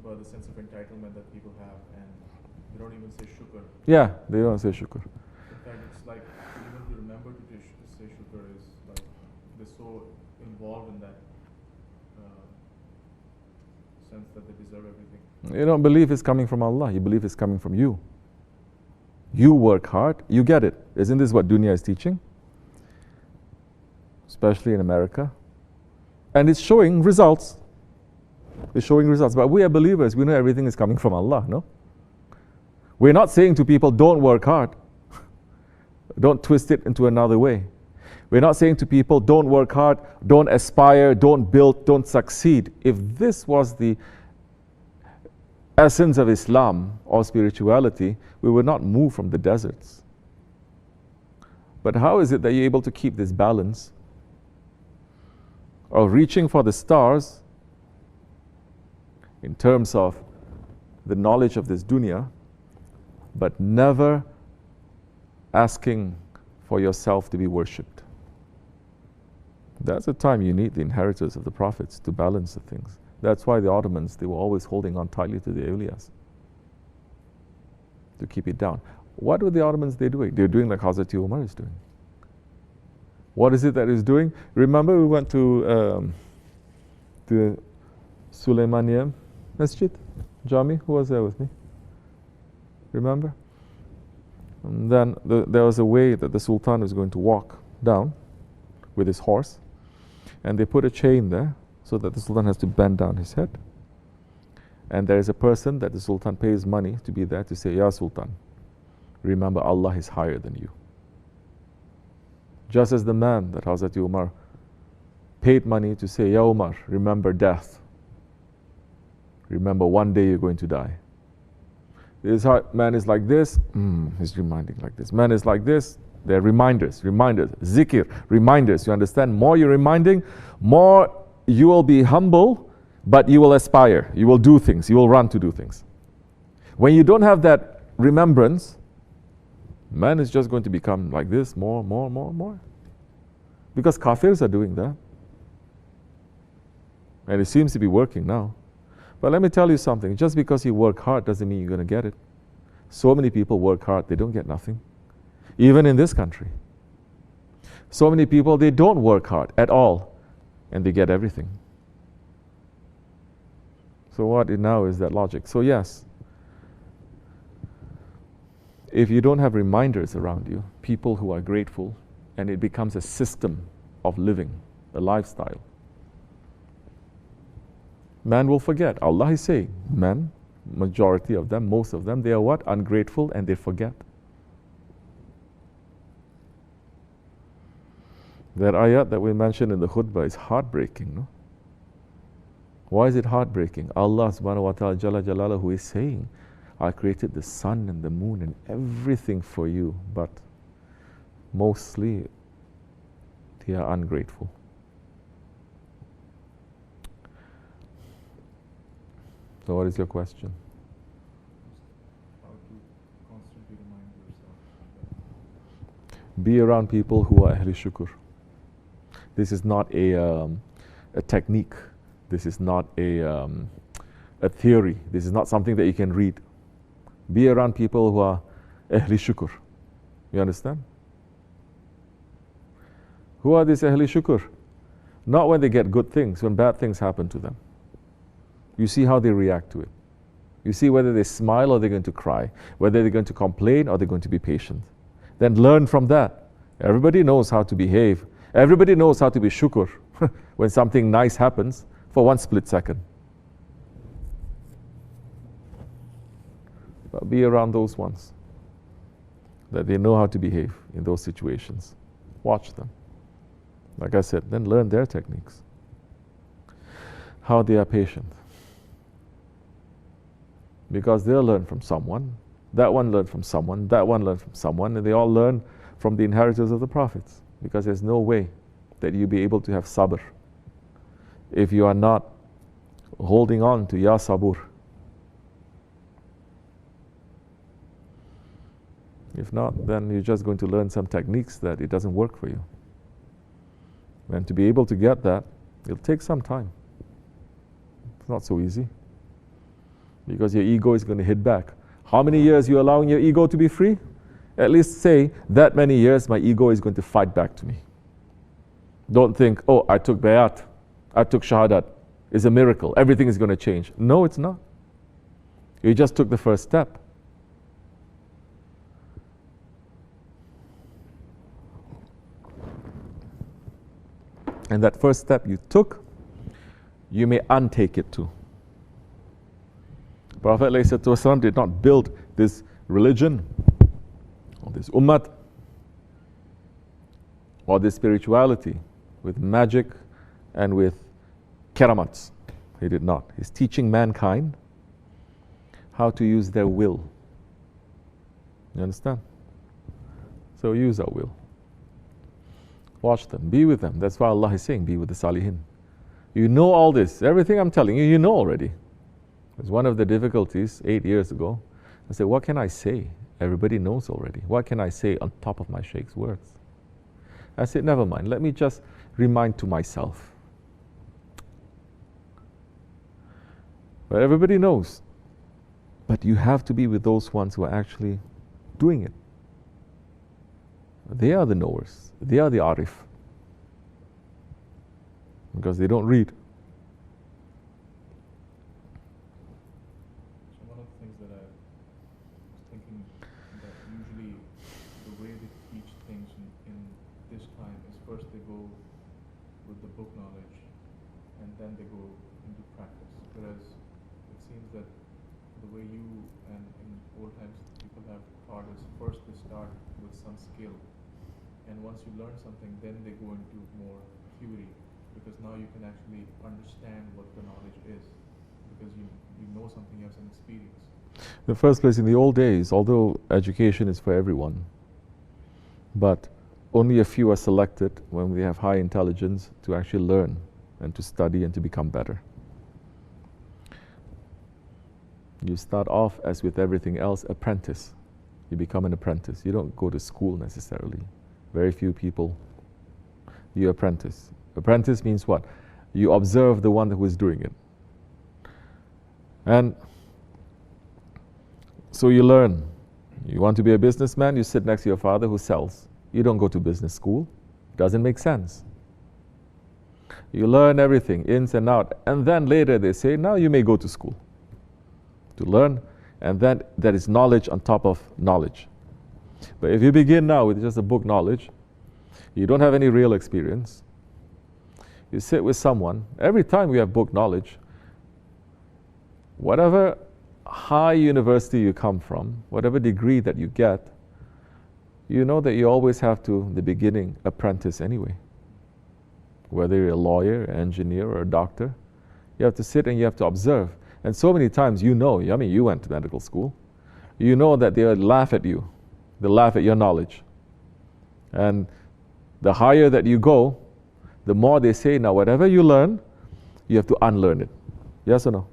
about the sense of entitlement that people have, and they don't even say shukr. Yeah, they don't say shukr. In fact, it's like even to remember to say shukr is like they're so involved in that sense that they deserve everything. You don't believe it's coming from Allah, you believe it's coming from you. You work hard, you get it. Isn't this what dunya is teaching? Especially in America. And it's showing results. It's showing results. But we are believers, we know everything is coming from Allah, no? We're not saying to people, don't work hard. Don't twist it into another way. We're not saying to people, don't work hard, don't aspire, don't build, don't succeed. If this was the essence of Islam or spirituality, we would not move from the deserts. But how is it that you're able to keep this balance of reaching for the stars in terms of the knowledge of this dunya, but never asking for yourself to be worshipped? That's the time you need the inheritors of the prophets to balance the things. That's why the Ottomans, they were always holding on tightly to the awliyas to keep it down. What were the Ottomans they doing? They're doing like Hazrat Umar is doing. What is it that he's doing? Remember we went to the Sulaimaniya Masjid, Jami? Who was there with me? Remember? And then there was a way that the Sultan was going to walk down with his horse, and they put a chain there so that the Sultan has to bend down his head. And there is a person that the Sultan pays money to be there to say, Ya Sultan, remember Allah is higher than you. Just as the man that Hazrat Umar paid money to say, Ya Umar, remember death. Remember one day you're going to die. This man is like this, he's reminding like this. Man is like this, they're reminders, zikr, reminders. You understand? More you're reminding, more you will be humble, but you will aspire. You will do things. You will run to do things. When you don't have that remembrance, man is just going to become like this, more. Because kafirs are doing that. And it seems to be working now. But let me tell you something. Just because you work hard doesn't mean you're going to get it. So many people work hard, they don't get nothing. Even in this country. So many people, they don't work hard at all, and they get everything. So what now is that logic? So yes, if you don't have reminders around you, people who are grateful, and it becomes a system of living, a lifestyle, man will forget. Allah is saying, men, majority of them, most of them, they are what? Ungrateful, and they forget. That ayat that we mentioned in the khutbah is heartbreaking, no? Why is it heartbreaking? Allah subhanahu wa ta'ala Jalla Jalaluhu is saying, I created the sun and the moon and everything for you, but mostly they are ungrateful. So what is your question? How to constantly remind yourself. Be around people who are ahli shukr. This is not a technique. This is not a theory. This is not something that you can read. Be around people who are ahli shukr. You understand? Who are these ahli shukr? Not when they get good things, when bad things happen to them. You see how they react to it. You see whether they smile or they're going to cry, whether they're going to complain or they're going to be patient. Then learn from that. Everybody knows how to behave. Everybody knows how to be shukr when something nice happens for one split second. But be around those ones that they know how to behave in those situations. Watch them. Like I said, then learn their techniques. How they are patient. Because they'll learn from someone, that one learned from someone, that one learned from someone, and they all learn from the inheritors of the prophets. Because there's no way that you'll be able to have sabr if you are not holding on to ya sabur. If not, then you're just going to learn some techniques that it doesn't work for you. And to be able to get that, it'll take some time. It's not so easy. because your ego is going to hit back. How many years you allowing your ego to be free? At least say, that many years my ego is going to fight back to me. Don't think, oh, I took bayat, I took shahadat. It's a miracle. Everything is going to change. No, it's not. You just took the first step. And that first step you took, you may untake it too. Prophet ﷺ did not build this religion, or this ummah, or this spirituality with magic and with karamats. He did not. He's teaching mankind how to use their will. You understand? So use our will. Watch them, be with them. That's why Allah is saying, be with the salihin. You know all this. Everything I'm telling you, you know already. It was one of the difficulties 8 years ago. I said, what can I say? Everybody knows already. What can I say on top of my Shaykh's words? I said, never mind. Let me just remind to myself. But everybody knows. But you have to be with those ones who are actually doing it. They are the knowers. They are the arif. Because they don't read. So one of the things that I was thinking, that usually the way they teach things in this time is first they go with the book knowledge and then they go into practice. Whereas it seems that the way you and in old times people have taught is first they start with some skill. And once you learn something, then they go into more theory, because now you can actually understand what the knowledge is, because you know something, you have some experience. In the first place, in the old days, although education is for everyone, but only a few are selected when they have high intelligence to actually learn and to study and to become better. You start off, as with everything else, apprentice. You become an apprentice. You don't go to school necessarily. Very few people. You apprentice. Apprentice means what? You observe the one who is doing it. And so you learn. You want to be a businessman, you sit next to your father who sells. You don't go to business school. Doesn't make sense. You learn everything, ins and out. And then later they say, now you may go to school to learn. And then that is knowledge on top of knowledge. But if you begin now with just a book knowledge, you don't have any real experience. You sit with someone. Every time we have book knowledge, whatever high university you come from, whatever degree that you get, you know that you always have to, in the beginning, apprentice anyway. Whether you're a lawyer, an engineer, or a doctor, you have to sit and you have to observe. And so many times you know, I mean, you went to medical school, you know that they'll laugh at you. They laugh at your knowledge. And the higher that you go, the more they say, now whatever you learn, you have to unlearn it. Yes or no?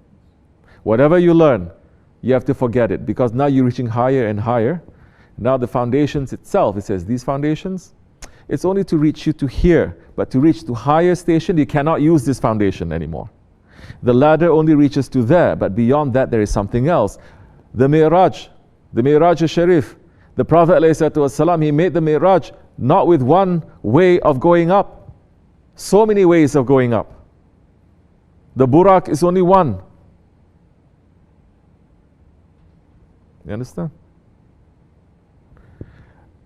Whatever you learn, you have to forget it, because now you're reaching higher and higher. Now the foundations itself, it says these foundations, it's only to reach you to here, but to reach to higher station, you cannot use this foundation anymore. The ladder only reaches to there, but beyond that there is something else. The Mi'raj al-Sharif, the Prophet ﷺ, he made the Mi'raj not with one way of going up, so many ways of going up. The Burak is only one. You understand?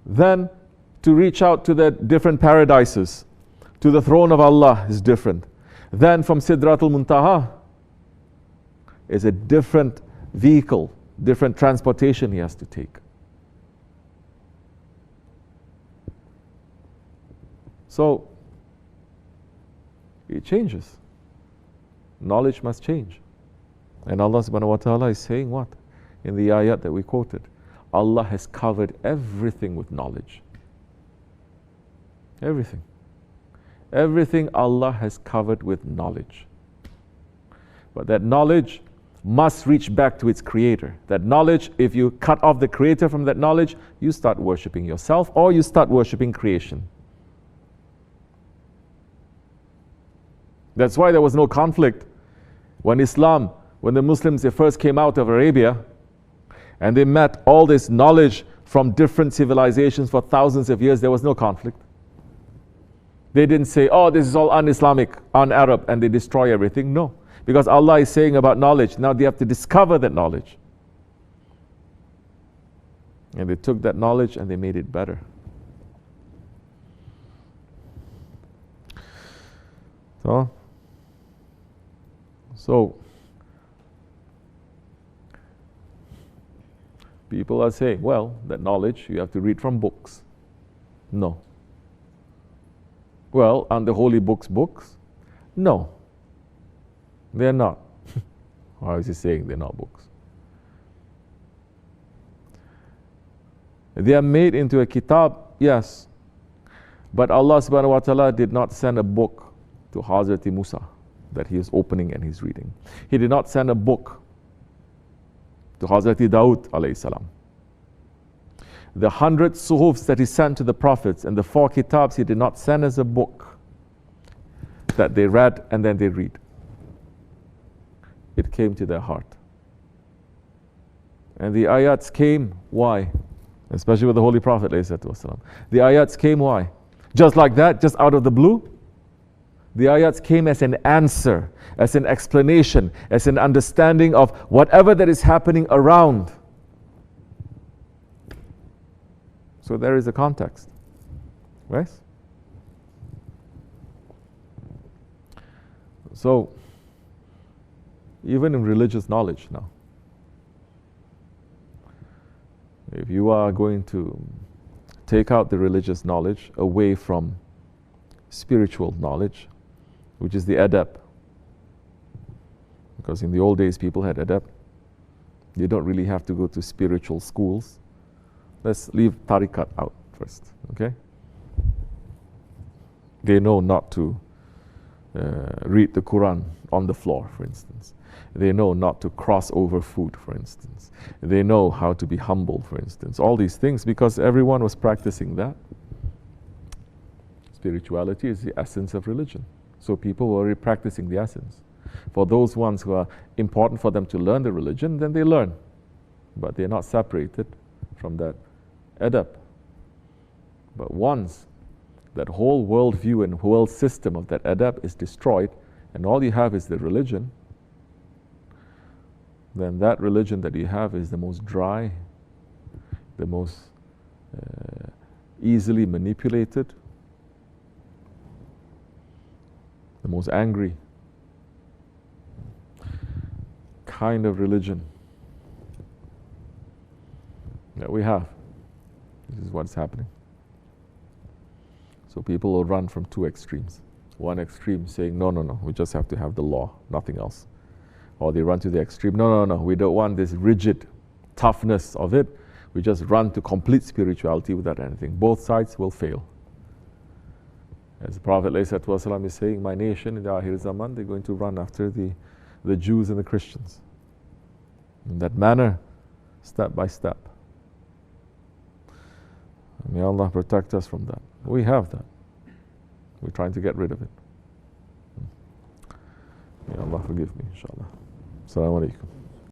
Then to reach out to the different paradises, to the throne of Allah is different. Then from Sidratul Muntaha is a different vehicle, different transportation he has to take. So it changes. Knowledge must change. And Allah subhanahu wa ta'ala is saying what? In the ayat that we quoted, Allah has covered everything with knowledge. Everything. Everything Allah has covered with knowledge. But that knowledge must reach back to its creator. That knowledge, if you cut off the creator from that knowledge, you start worshipping yourself or you start worshipping creation. That's why there was no conflict when Islam When the Muslims, they first came out of Arabia, and they met all this knowledge from different civilizations for thousands of years, there was no conflict. They didn't say, oh, this is all un-Islamic, un-Arab, and they destroy everything. No. Because Allah is saying about knowledge, now they have to discover that knowledge. And they took that knowledge and they made it better. So people are saying, well, that knowledge you have to read from books. No. Well, aren't the holy books books? No. They're not. Why is he saying they're not books? They are made into a kitab, yes. But Allah subhanahu wa ta'ala did not send a book to Hazrat Musa that he is opening and he's reading. He did not send a book to Hazrat Dawood alayhi salam. The 100 suhufs that he sent to the prophets and the 4 kitabs he did not send as a book that they read and then they read. It came to their heart. And the ayats came, why? Especially with the Holy Prophet ﷺ. The ayats came, why? Just like that, just out of the blue? The ayats came as an answer, as an explanation, as an understanding of whatever that is happening around. So there is a context. Right? So, even in religious knowledge now, if you are going to take out the religious knowledge away from spiritual knowledge, which is the adab, because in the old days people had adab, you don't really have to go to spiritual schools. Let's leave tariqat out first, okay? They know not to read the Quran on the floor, for instance. They know not to cross over food, for instance. They know how to be humble, for instance. All these things, because everyone was practicing that. Spirituality is the essence of religion. So people were already practicing the essence. For those ones who are important for them to learn the religion, then they learn. But they're not separated from that adab. But once that whole worldview and world system of that adab is destroyed, and all you have is the religion, then that religion that you have is the most dry, the most easily manipulated, the most angry kind of religion that we have. This is what's happening. So people will run from 2 extremes. One extreme saying, no, we just have to have the law, nothing else. Or they run to the extreme, no, we don't want this rigid toughness of it. We just run to complete spirituality without anything. Both sides will fail. As the Prophet ﷺ is saying, my nation in the Akhir Zaman, they're going to run after the Jews and the Christians. In that manner, step by step. May Allah protect us from that. We have that. We're trying to get rid of it. May Allah forgive me, inshallah. Assalamu alaikum.